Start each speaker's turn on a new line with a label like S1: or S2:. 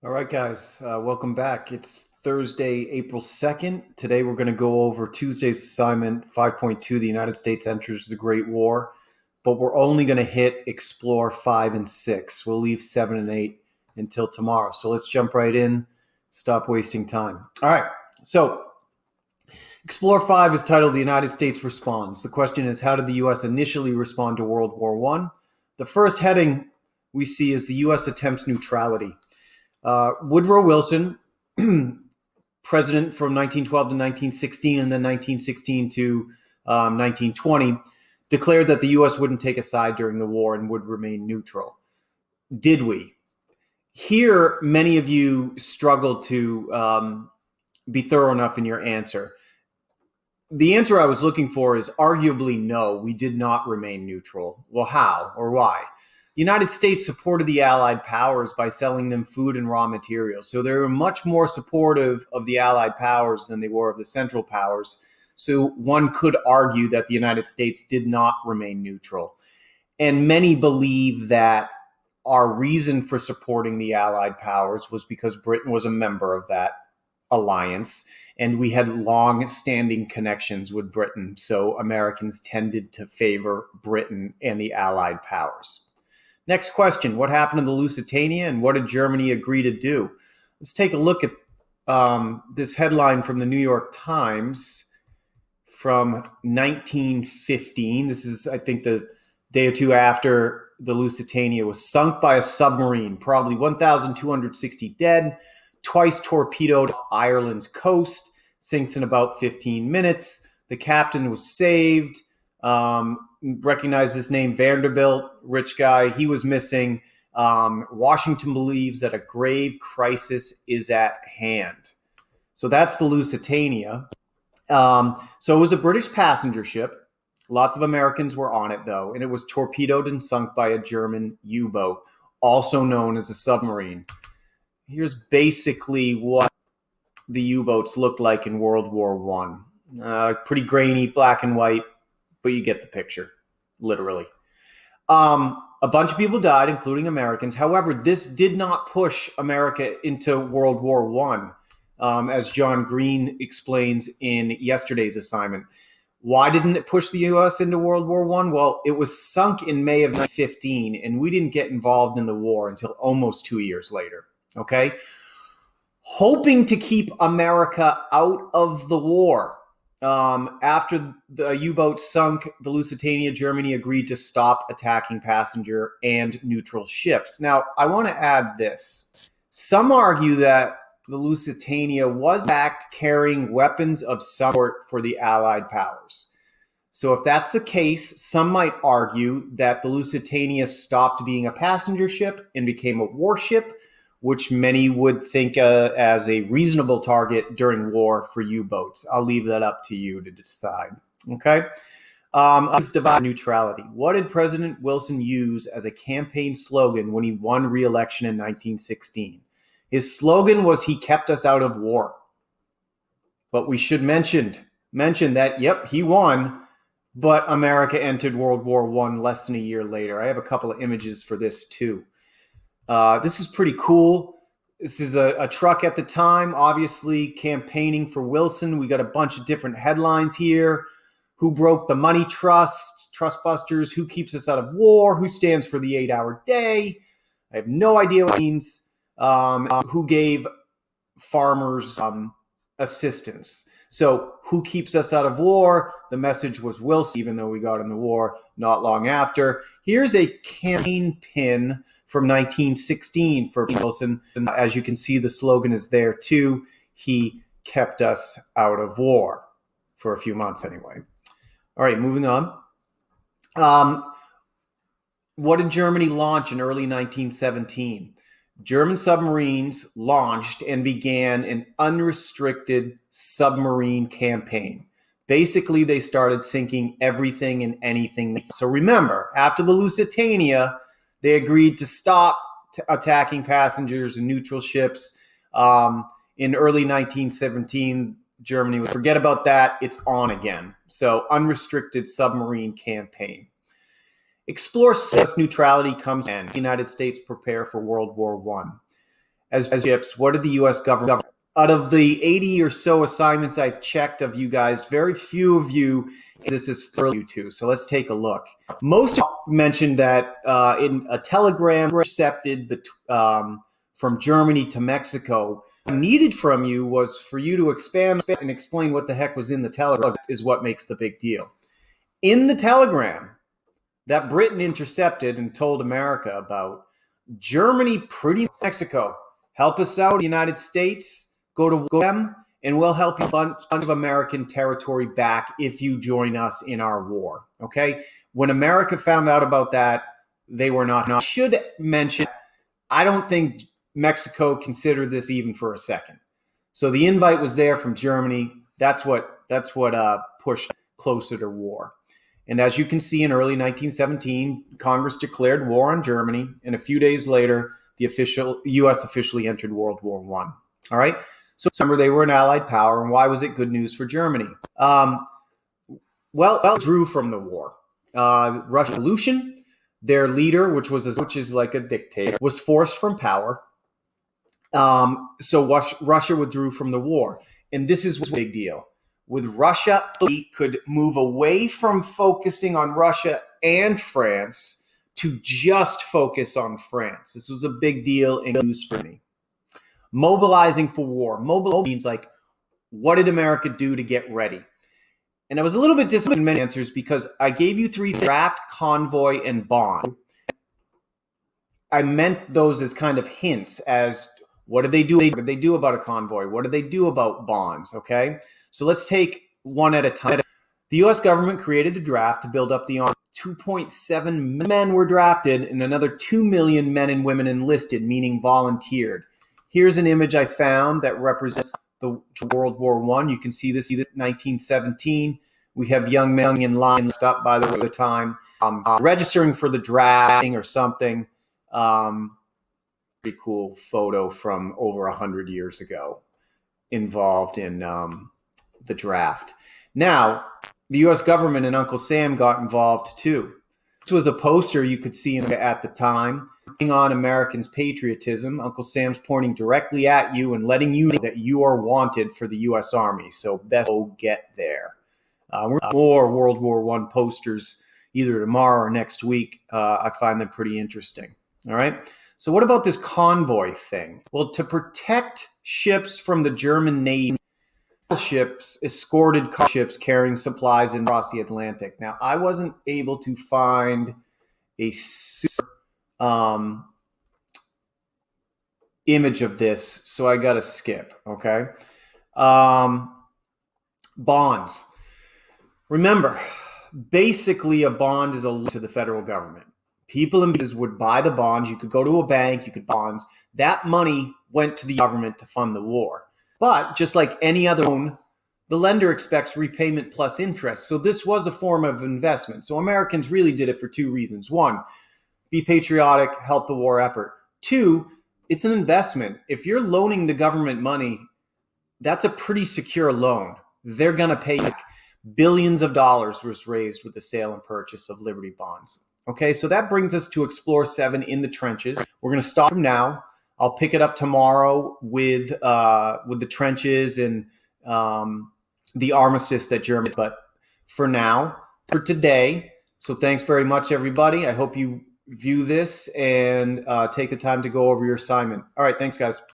S1: All right, guys, welcome back. It's Thursday, April 2nd. Today we're going to go over Tuesday's assignment 5.2, The United States Enters the Great War, but we're only going to hit Explore 5 and 6. We'll leave 7 and 8 until tomorrow. So let's jump right in, stop wasting time. All right, so Explore 5 is titled The United States Responds. The question is, how did the U.S. initially respond to World War I? The first heading we see is the U.S. attempts neutrality. Woodrow Wilson, president from 1912 to 1916 and then 1916 to 1920, declared that the U.S. wouldn't take a side during the war and would remain neutral. Did we? Here, many of you struggled to be thorough enough in your answer. The answer I was looking for is arguably no, we did not remain neutral. Well, how or why? The United States supported the Allied powers by selling them food and raw materials. So they were much more supportive of the Allied powers than they were of the Central powers. So one could argue that the United States did not remain neutral. And many believe that our reason for supporting the Allied powers was because Britain was a member of that alliance, and we had long-standing connections with Britain. So Americans tended to favor Britain and the Allied powers. Next question, what happened to the Lusitania and what did Germany agree to do? Let's take a look at this headline from the New York Times from 1915. This is, I think, the day or two after the Lusitania was sunk by a submarine, probably 1,260 dead, twice torpedoed off Ireland's coast, sinks in about 15 minutes. The captain was saved. Recognize his name, Vanderbilt, rich guy. He was missing. Washington believes that a grave crisis is at hand. So that's the Lusitania. So it was a British passenger ship. Lots of Americans were on it, though, and it was torpedoed and sunk by a German U-boat, also known as a submarine. Here's basically what the U-boats looked like in World War I. Pretty grainy, black and white, but you get the picture, literally. A bunch of people died, including Americans. However, this did not push America into World War I, as John Green explains in yesterday's assignment. Why didn't it push the U.S. into World War I? Well, it was sunk in May of 1915, and we didn't get involved in the war until almost 2 years later, okay? Hoping to keep America out of the war. After the U-boat sunk, the Lusitania, Germany agreed to stop attacking passenger and neutral ships. Now, I want to add this. Some argue that the Lusitania was in fact carrying weapons of some sort for the Allied powers. So if that's the case, some might argue that the Lusitania stopped being a passenger ship and became a warship, which many would think as a reasonable target during war for U-boats. I'll leave that up to you to decide, okay? Divide neutrality. What did President Wilson use as a campaign slogan when he won re-election in 1916? His slogan was, he kept us out of war. But we should mention that, yep, he won, but America entered World War I less than a year later. I have a couple of images for this too. This is pretty cool. This is a truck at the time, obviously campaigning for Wilson. We got a bunch of different headlines here. Who broke the money trust, trustbusters, who keeps us out of war, who stands for the 8-hour day. I have no idea what it means. Who gave farmers assistance. So who keeps us out of war? The message was Wilson, even though we got in the war not long after. Here's a campaign pin from 1916 for Wilson. As you can see, the slogan is there too. He kept us out of war for a few months anyway. All right, moving on. What did Germany launch in early 1917? German submarines launched and began an unrestricted submarine campaign. Basically, they started sinking everything and anything. So remember, after the Lusitania, they agreed to stop attacking passengers and neutral ships. In early 1917, Germany would forget about that. It's on again. So unrestricted submarine campaign. Explore 6, neutrality comes in. The United States prepare for World War I. as ships. What did the U.S. government? Out of the 80 or so assignments I've checked of you guys, very few of you, this is for you two. So let's take a look. Most mentioned that in a telegram intercepted from Germany to Mexico, what needed from you was for you to expand and explain what the heck was in the telegram is what makes the big deal. In the telegram that Britain intercepted and told America about, Germany pretty much Mexico, help us out, the United States, go to them, and we'll help you a bunch of American territory back if you join us in our war, okay? When America found out about that, they were not. I should mention, I don't think Mexico considered this even for a second. So the invite was there from Germany. That's what pushed closer to war. And as you can see, in early 1917, Congress declared war on Germany, and a few days later, the U.S. officially entered World War I. All right? So remember, they were an allied power, and why was it good news for Germany? Well, drew from the war. Russian Revolution, their leader, which is like a dictator, was forced from power. So Russia withdrew from the war. And this is a big deal. With Russia, we could move away from focusing on Russia and France to just focus on France. This was a big deal and news for me. Mobilizing for war. Mobilizing means like, what did America do to get ready? And I was a little bit disappointed in many answers because I gave you three: draft, convoy, and bond. I meant those as kind of hints as what did they do? What did they do about a convoy? What did they do about bonds? Okay, so let's take one at a time. The U.S. government created a draft to build up the army. 2.7 men were drafted and another 2 million men and women enlisted, meaning volunteered. Here's an image I found that represents the World War I. You can see this, 1917. We have young men in line up by the time, registering for the drafting or something. Pretty cool photo from over 100 years ago involved in the draft. Now, the U.S. government and Uncle Sam got involved too. This was a poster you could see at the time, on Americans' patriotism. Uncle Sam's pointing directly at you and letting you know that you are wanted for the U.S. Army. So best go get there. More World War I posters either tomorrow or next week. I find them pretty interesting. All right. So what about this convoy thing? Well, to protect ships from the German Navy, ships escorted ships carrying supplies across the Atlantic. Now, I wasn't able to find a image of this, so I got to skip, okay? Bonds. Remember, basically a bond is a loan to the federal government. People in business would buy the bonds. You could go to a bank, you could buy bonds. That money went to the government to fund the war. But just like any other loan, the lender expects repayment plus interest. So this was a form of investment. So Americans really did it for two reasons. One, be patriotic, help the war effort. Two, it's an investment. If you're loaning the government money, that's a pretty secure loan. They're going to pay you. Billions of dollars was raised with the sale and purchase of Liberty bonds. Okay, so that brings us to Explore 7 in the trenches. We're going to stop from now. I'll pick it up tomorrow with the trenches and the armistice that Germany. But for now, for today, so thanks very much, everybody. I hope you view this and take the time to go over your assignment. All right, thanks, guys.